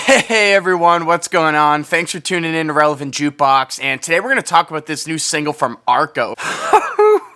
Hey everyone, what's going on? Thanks for tuning in to Relevant Jukebox, and today we're going to talk about this new single from Arca.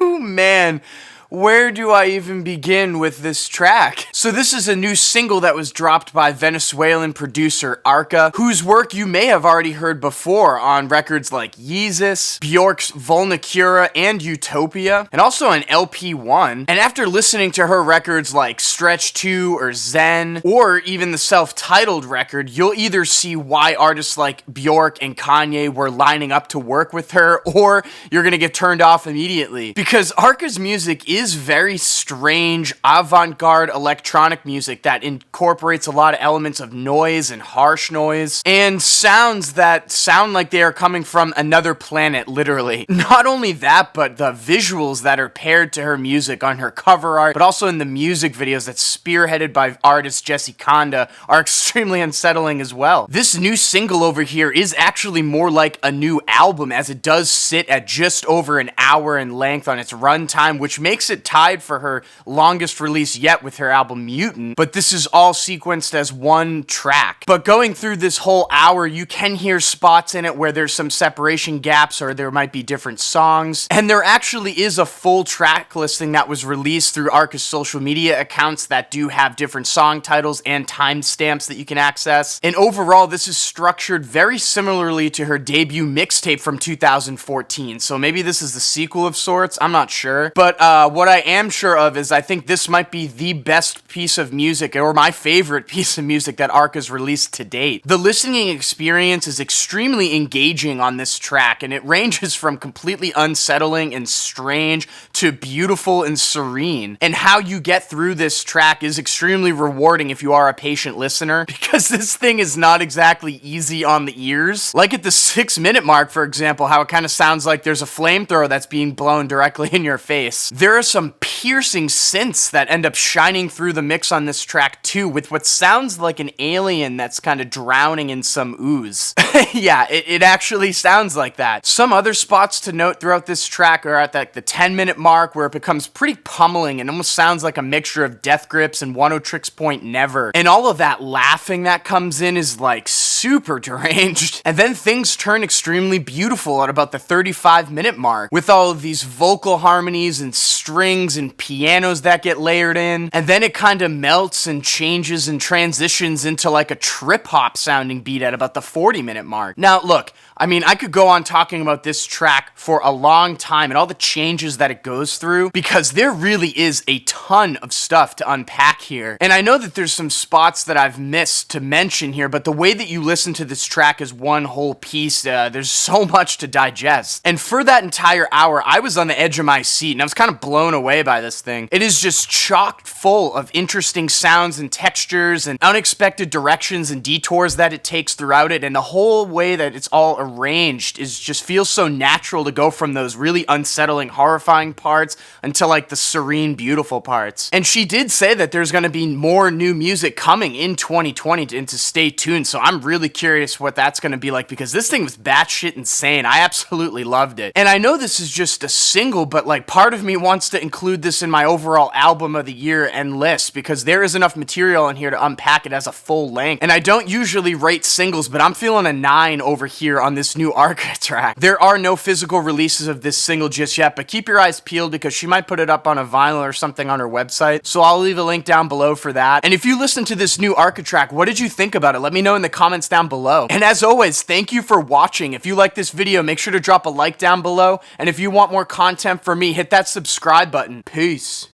Man, where do I even begin with this track? So this is a new single that was dropped by Venezuelan producer Arca, whose work you may have already heard before on records like Yeezus, Bjork's Vulnicura, and Utopia, and also on LP1. And after listening to her records like Stretch 2 or Zen, or even the self-titled record, you'll either see why artists like Bjork and Kanye were lining up to work with her, or you're gonna get turned off immediately. Because Arca's music is very strange, avant-garde electronic music that incorporates a lot of elements of noise and harsh noise, and sounds that sound like they are coming from another planet, literally. Not only that, but the visuals that are paired to her music on her cover art, but also in the music videos that's spearheaded by artist Jesse Conda, are extremely unsettling as well. This new single over here is actually more like a new album, as it does sit at just over an hour in length on its runtime, which makes it tied for her longest release yet with her album Mutant, but this is all sequenced as one track. But going through this whole hour, you can hear spots in it where there's some separation gaps or there might be different songs, and there actually is a full track listing that was released through Arca's social media accounts that do have different song titles and timestamps that you can access. And overall, this is structured very similarly to her debut mixtape from 2014, so maybe this is the sequel of sorts, I'm not sure. But what I am sure of is I think this might be the best piece of music, or my favorite piece of music that Arca's released to date. The listening experience is extremely engaging on this track, and it ranges from completely unsettling and strange to beautiful and serene. And how you get through this track is extremely rewarding if you are a patient listener, because this thing is not exactly easy on the ears. Like at the 6-minute mark, for example, how it kind of sounds like there's a flamethrower that's being blown directly in your face. There are some piercing synths that end up shining through the mix on this track too, with what sounds like an alien that's kind of drowning in some ooze. Yeah, it actually sounds like that. Some other spots to note throughout this track are at the 10-minute mark, where it becomes pretty pummeling and almost sounds like a mixture of Death Grips and One O Tricks Point Never. And all of that laughing that comes in is like super deranged. And then things turn extremely beautiful at about the 35-minute mark, with all of these vocal harmonies and strings and pianos that get layered in, and then it kind of melts and changes and transitions into like a trip-hop sounding beat at about the 40-minute mark. Now look, I mean, I could go on talking about this track for a long time and all the changes that it goes through, because there really is a ton of stuff to unpack here. And I know that there's some spots that I've missed to mention here, but the way that you listen to this track as one whole piece, there's so much to digest. And for that entire hour, I was on the edge of my seat, and I was kind of blown away by this thing. It is just chock full of interesting sounds and textures and unexpected directions and detours that it takes throughout it, and the whole way that it's all arranged is just feels so natural to go from those really unsettling, horrifying parts until like the serene, beautiful parts. And she did say that there's going to be more new music coming in 2020 and to stay tuned, so I'm really curious what that's going to be like, because this thing was batshit insane. I absolutely loved it. And I know this is just a single, but like part of me wants to include this in my overall album of the year and list, because there is enough material in here to unpack it as a full length. And I don't usually rate singles, but I'm feeling a 9 over here on this new Arca track. There are no physical releases of this single just yet, but keep your eyes peeled, because she might put it up on a vinyl or something on her website, so I'll leave a link down below for that. And if you listen to this new Arca track, what did you think about it? Let me know in the comments down below. And as always, thank you for watching. If you like this video, make sure to drop a like down below, and if you want more content from me, hit that subscribe button. Peace.